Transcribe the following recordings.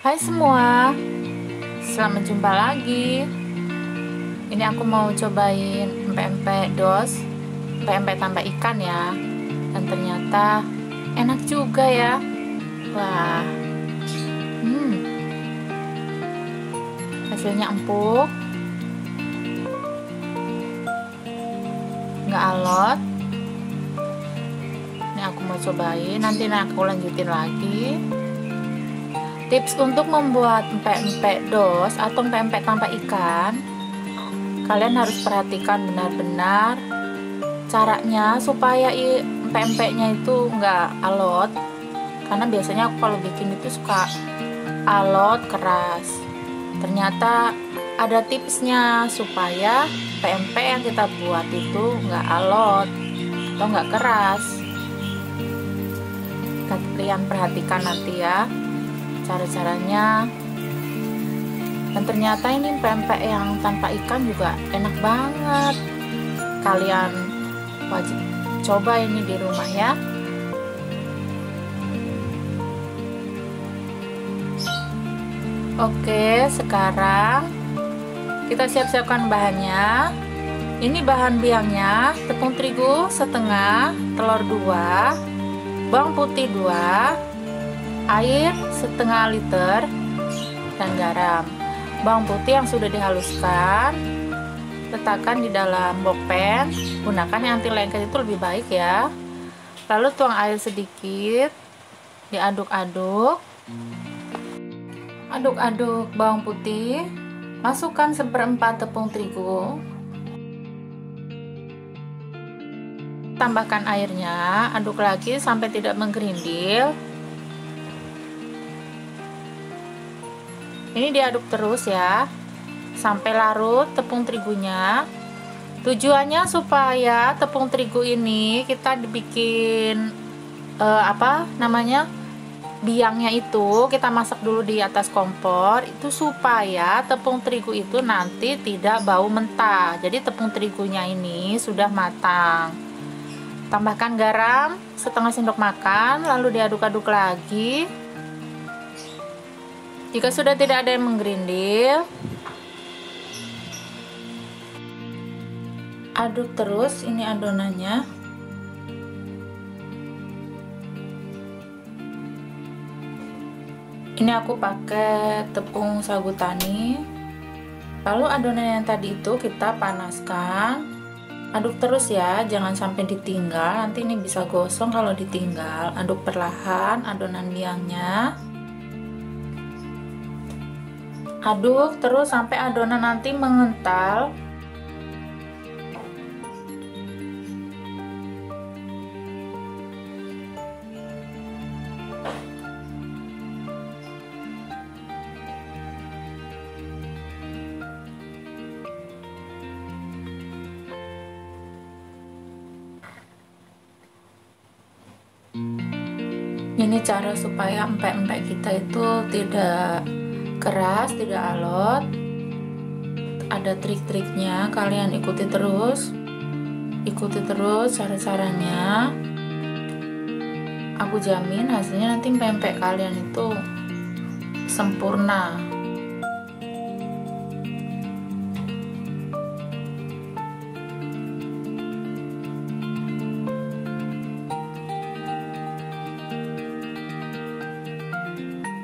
Hai semua, selamat jumpa lagi. Ini aku mau cobain empek-empek dos, empek-empek tambah ikan ya. Dan ternyata enak juga ya. Wah, hasilnya empuk, nggak alot. Ini aku mau cobain, nanti aku lanjutin lagi. Tips untuk membuat empek-empek dos atau empek-empek tanpa ikan, kalian harus perhatikan benar-benar caranya supaya empek-empeknya itu nggak alot, karena biasanya aku kalau bikin itu suka alot keras. Ternyata ada tipsnya supaya empek-empek yang kita buat itu nggak alot atau nggak keras. Kalian perhatikan nanti ya cara-caranya. Dan ternyata ini pempek yang tanpa ikan juga enak banget. Kalian wajib coba ini di rumah ya. Oke, sekarang kita siap-siapkan bahannya. Ini bahan biangnya: tepung terigu setengah, telur 2, bawang putih 2, air setengah liter, dan garam. Bawang putih yang sudah dihaluskan letakkan di dalam bokpen, gunakan yang anti lengket itu lebih baik ya. Lalu tuang air sedikit, diaduk-aduk. Aduk-aduk bawang putih, masukkan 1/4 tepung terigu, tambahkan airnya, aduk lagi sampai tidak menggerindil. Ini diaduk terus ya sampai larut tepung terigunya. Tujuannya supaya tepung terigu ini kita dibikin biangnya itu kita masak dulu di atas kompor, itu supaya tepung terigu itu nanti tidak bau mentah. Jadi tepung terigunya ini sudah matang. Tambahkan garam setengah sendok makan, lalu diaduk-aduk lagi. Jika sudah tidak ada yang menggerindil, aduk terus ini adonannya. Ini aku pakai tepung sagu tani. Lalu adonan yang tadi itu kita panaskan. Aduk terus ya, jangan sampai ditinggal, nanti ini bisa gosong kalau ditinggal. Aduk perlahan adonan biangnya. Aduk terus sampai adonan nanti mengental. Ini cara supaya empek-empek kita itu tidak keras, tidak alot. Ada trik-triknya, kalian ikuti terus cara-caranya. Aku jamin hasilnya nanti empek-empek kalian itu sempurna.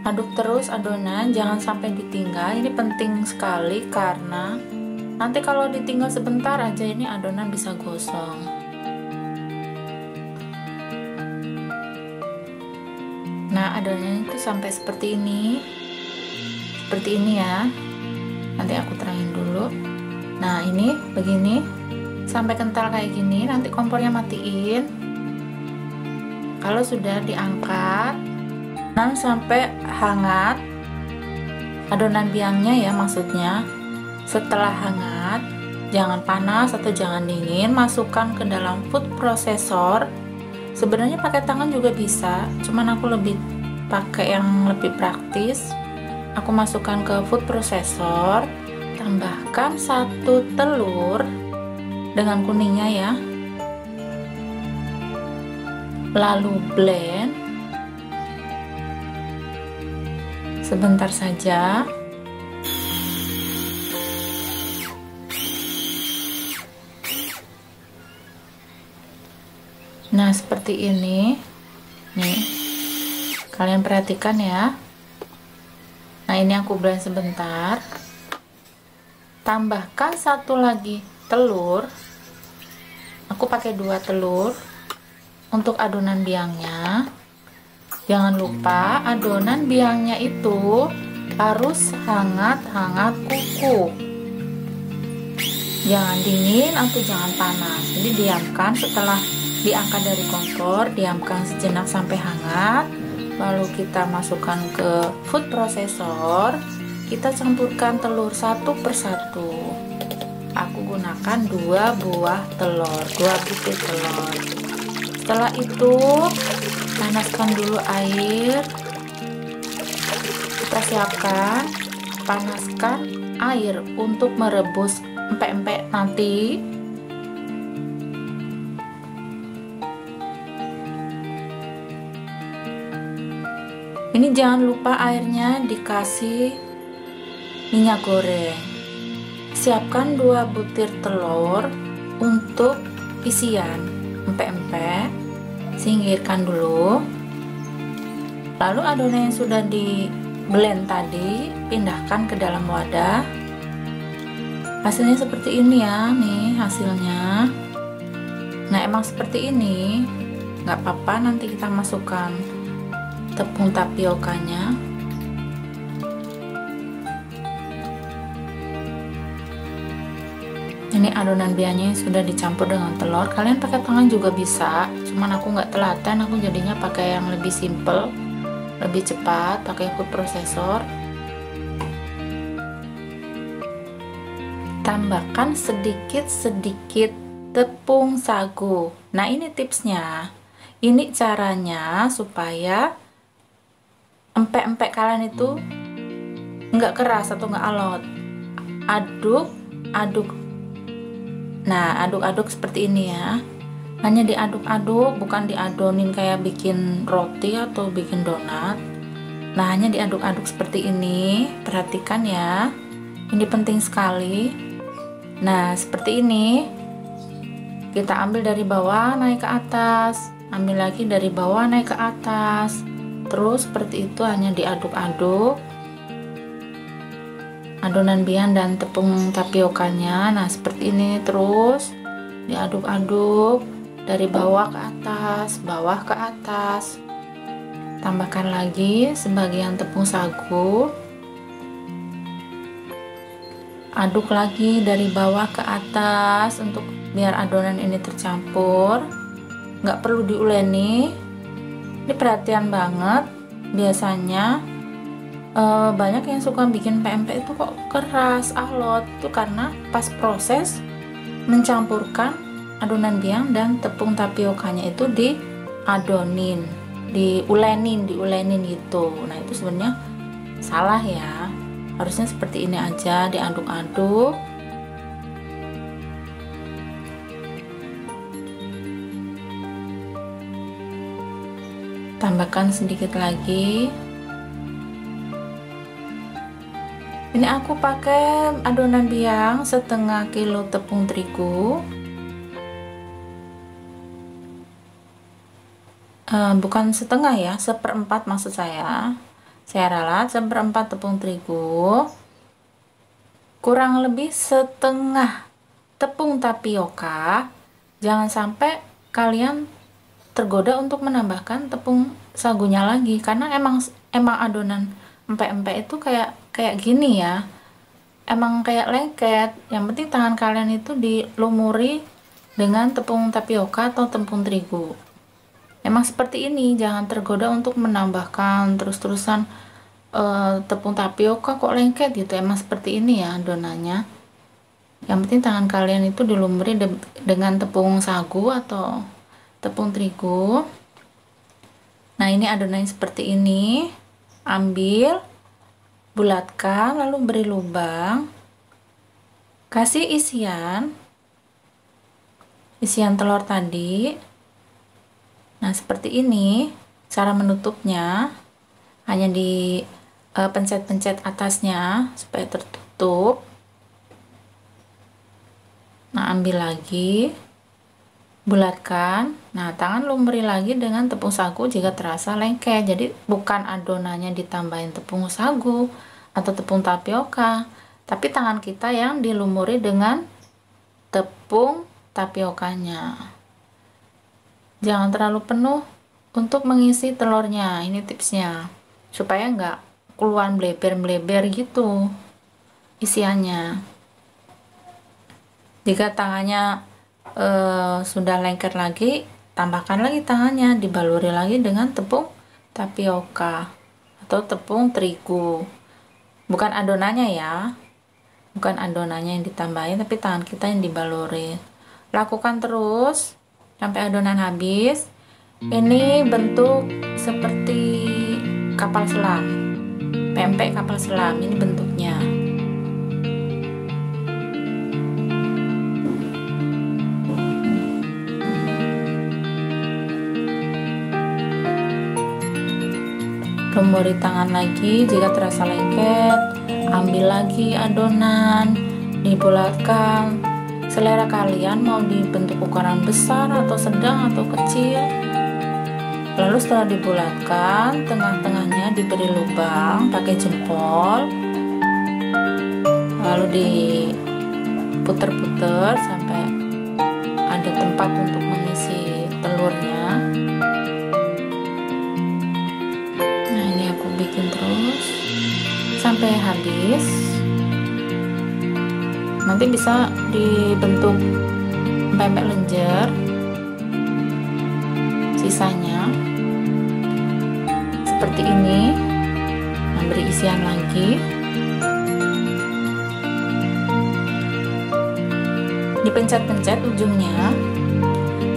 Aduk terus adonan, jangan sampai ditinggal. Ini penting sekali karena nanti kalau ditinggal sebentar aja ini adonan bisa gosong. Nah, adonannya itu sampai seperti ini. Seperti ini ya. Nanti aku terangin dulu. Nah, ini begini. Sampai kental kayak gini, nanti kompornya matiin. Kalau sudah diangkat sampai hangat adonan biangnya ya, maksudnya setelah hangat, jangan panas atau jangan dingin, masukkan ke dalam food processor. Sebenarnya pakai tangan juga bisa, cuman aku lebih pakai yang lebih praktis. Aku masukkan ke food processor, tambahkan 1 telur dengan kuningnya ya, lalu blend sebentar saja. Nah, seperti ini. Nih, kalian perhatikan ya. Nah, ini aku blend sebentar. Tambahkan satu lagi telur. Aku pakai 2 telur untuk adonan biangnya. Jangan lupa adonan biangnya itu harus hangat-hangat kuku. Jangan dingin atau jangan panas. Jadi diamkan, setelah diangkat dari kompor, diamkan sejenak sampai hangat. Lalu kita masukkan ke food processor. Kita campurkan telur satu persatu. Aku gunakan 2 buah telur, 2 butir telur. Setelah itu panaskan dulu air. Kita siapkan, panaskan air untuk merebus empek-empek nanti. Ini jangan lupa airnya dikasih minyak goreng. Siapkan 2 butir telur untuk isian empek-empek. Singkirkan dulu. Lalu adonan yang sudah di blend tadi pindahkan ke dalam wadah. Hasilnya seperti ini ya, nih hasilnya. Nah, emang seperti ini, nggak apa-apa, nanti kita masukkan tepung tapiokanya. Ini adonan bianya sudah dicampur dengan telur. Kalian pakai tangan juga bisa, cuman aku nggak telaten, aku jadinya pakai yang lebih simple, lebih cepat, pakai food processor. Tambahkan sedikit-sedikit tepung sagu. Nah, ini tipsnya. Ini caranya supaya empek-empek kalian itu nggak keras atau nggak alot. Aduk. Nah, aduk-aduk seperti ini ya. Hanya diaduk-aduk, bukan diadonin kayak bikin roti atau bikin donat. Nah, hanya diaduk-aduk seperti ini. Perhatikan ya. Ini penting sekali. Nah, seperti ini. Kita ambil dari bawah naik ke atas, ambil lagi dari bawah naik ke atas. Terus seperti itu, hanya diaduk-aduk adonan biang dan tepung tapiokanya. Nah, seperti ini terus diaduk-aduk dari bawah ke atas, bawah ke atas. Tambahkan lagi sebagian tepung sagu. Aduk lagi dari bawah ke atas untuk biar adonan ini tercampur. Nggak perlu diuleni. Ini perhatian banget. Biasanya banyak yang suka bikin pempek itu kok keras, alot. Itu karena pas proses mencampurkan adonan biang dan tepung tapiokanya itu diadonin, diulenin gitu. Nah, itu sebenarnya salah ya. Harusnya seperti ini aja, diaduk-aduk. Tambahkan sedikit lagi. Ini aku pakai adonan biang setengah kilo tepung terigu. Bukan setengah ya, 1/4 maksud saya. Saya ralat 1/4 tepung terigu. Kurang lebih setengah tepung tapioka. Jangan sampai kalian tergoda untuk menambahkan tepung sagunya lagi, karena emang adonan empek-empek itu kayak gini ya, emang kayak lengket. Yang penting tangan kalian itu dilumuri dengan tepung tapioka atau tepung terigu. Emang seperti ini, jangan tergoda untuk menambahkan terus-terusan tepung tapioka kok lengket gitu. Emang seperti ini ya adonannya. Yang penting tangan kalian itu dilumuri dengan tepung sagu atau tepung terigu. Nah, ini adonannya seperti ini. Ambil, bulatkan, lalu beri lubang, kasih isian telur tadi. Nah, seperti ini cara menutupnya. Hanya pencet-pencet atasnya supaya tertutup. Nah, ambil lagi, bulatkan. Nah, tangan lumuri lagi dengan tepung sagu jika terasa lengket. Jadi bukan adonannya ditambahin tepung sagu atau tepung tapioka, tapi tangan kita yang dilumuri dengan tepung tapiokanya. Jangan terlalu penuh untuk mengisi telurnya. Ini tipsnya, supaya nggak keluar bleber-bleber gitu isiannya. Jika tangannya sudah lengket lagi, tambahkan lagi tangannya, dibaluri lagi dengan tepung tapioka atau tepung terigu. Bukan adonannya ya, bukan adonannya yang ditambahin, tapi tangan kita yang dibaluri. Lakukan terus sampai adonan habis. Ini bentuk seperti kapal selam, pempek kapal selam, ini bentuknya. Lumuri tangan lagi jika terasa lengket, ambil lagi adonan, dibulatkan. Selera kalian mau dibentuk ukuran besar atau sedang atau kecil. Lalu setelah dibulatkan, tengah-tengahnya diberi lubang pakai jempol, lalu diputer-puter sampai ada tempat untuk mengisi telurnya. Nah, ini aku bikin terus sampai habis. Nanti bisa dibentuk pempek lenjer sisanya seperti ini. Beri isian lagi, dipencet-pencet ujungnya.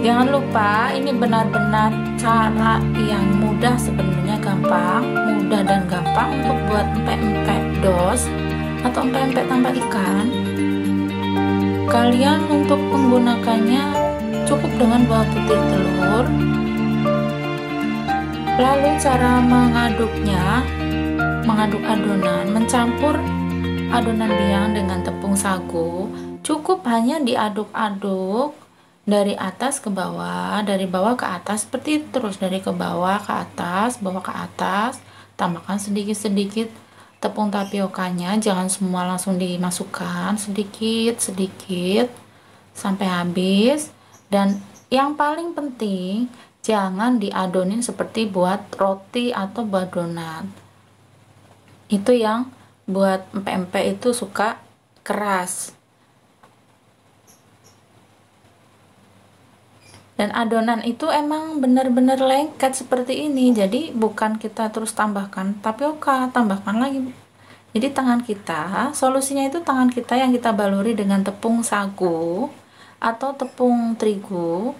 Jangan lupa, ini benar-benar cara yang mudah, sebenarnya gampang, mudah dan gampang untuk buat empek-empek dos atau empek-empek tanpa ikan. Kalian untuk menggunakannya cukup dengan 2 butir telur. Lalu cara mengaduknya, mengaduk adonan, mencampur adonan biang dengan tepung sagu, cukup hanya diaduk-aduk dari atas ke bawah, dari bawah ke atas, seperti itu terus, dari ke bawah ke atas, bawah ke atas. Tambahkan sedikit-sedikit tepung tapiokanya, jangan semua langsung dimasukkan, sedikit-sedikit sampai habis. Dan yang paling penting, jangan diadonin seperti buat roti atau buat donat. Itu yang buat empek-empek itu suka keras. Dan adonan itu emang benar-benar lengket seperti ini. Jadi bukan kita terus tambahkan tapioka, tambahkan lagi. Jadi tangan kita, solusinya itu tangan kita yang kita baluri dengan tepung sagu atau tepung terigu.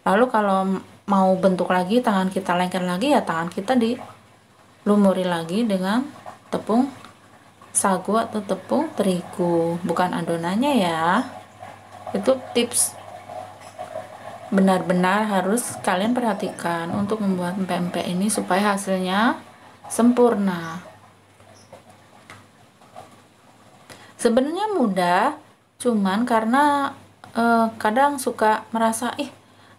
Lalu kalau mau bentuk lagi, tangan kita lengket lagi, ya tangan kita dilumuri lagi dengan tepung sagu atau tepung terigu, bukan adonannya ya. Itu tips benar-benar harus kalian perhatikan untuk membuat empek-empek ini supaya hasilnya sempurna. Sebenarnya mudah, cuman karena kadang suka merasa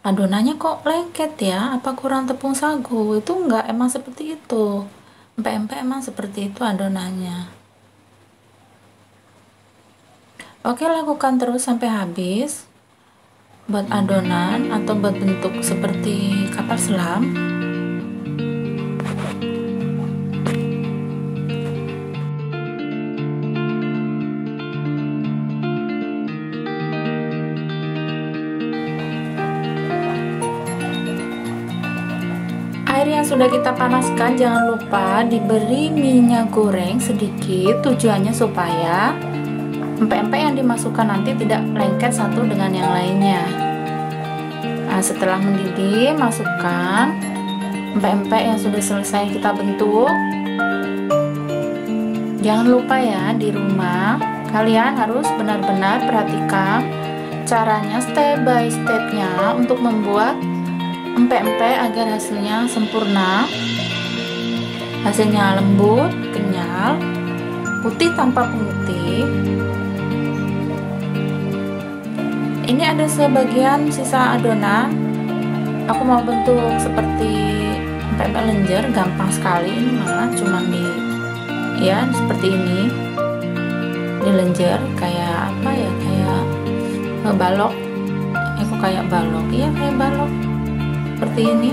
adonannya kok lengket ya, apa kurang tepung sagu. Itu enggak, emang seperti itu. Empek-empek emang seperti itu adonannya. Oke, lakukan terus sampai habis. Buat adonan atau buat bentuk seperti kapal selam. Air yang sudah kita panaskan jangan lupa diberi minyak goreng sedikit, tujuannya supaya empek-empek yang dimasukkan nanti tidak lengket satu dengan yang lainnya. Nah, setelah mendidih, masukkan empek-empek yang sudah selesai kita bentuk. Jangan lupa ya, di rumah kalian harus benar-benar perhatikan caranya step by stepnya untuk membuat empek-empek agar hasilnya sempurna, hasilnya lembut, kenyal. putih tanpa pemutih. Ini ada sebagian sisa adonan. Aku mau bentuk seperti pempek lenjer, gampang sekali ini malah, cuman ya seperti ini, di lenjer kayak apa ya, kayak balok. Aku kayak balok, iya kayak balok seperti ini.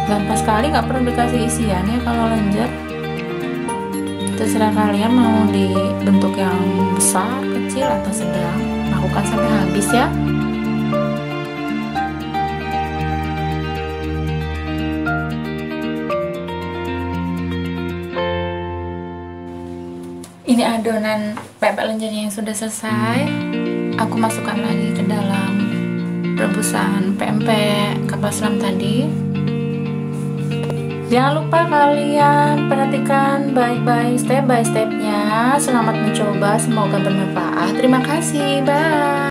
Gampang sekali, nggak perlu dikasih isian ya kalau lenjer. Terserah kalian mau dibentuk yang besar, kecil, atau sedang. Lakukan sampai habis ya. Ini adonan pempek lenjernya yang sudah selesai. Aku masukkan lagi ke dalam rebusan pempek kapal selam tadi. Jangan lupa kalian perhatikan baik-baik step by stepnya. Selamat mencoba, semoga bermanfaat. Terima kasih, bye.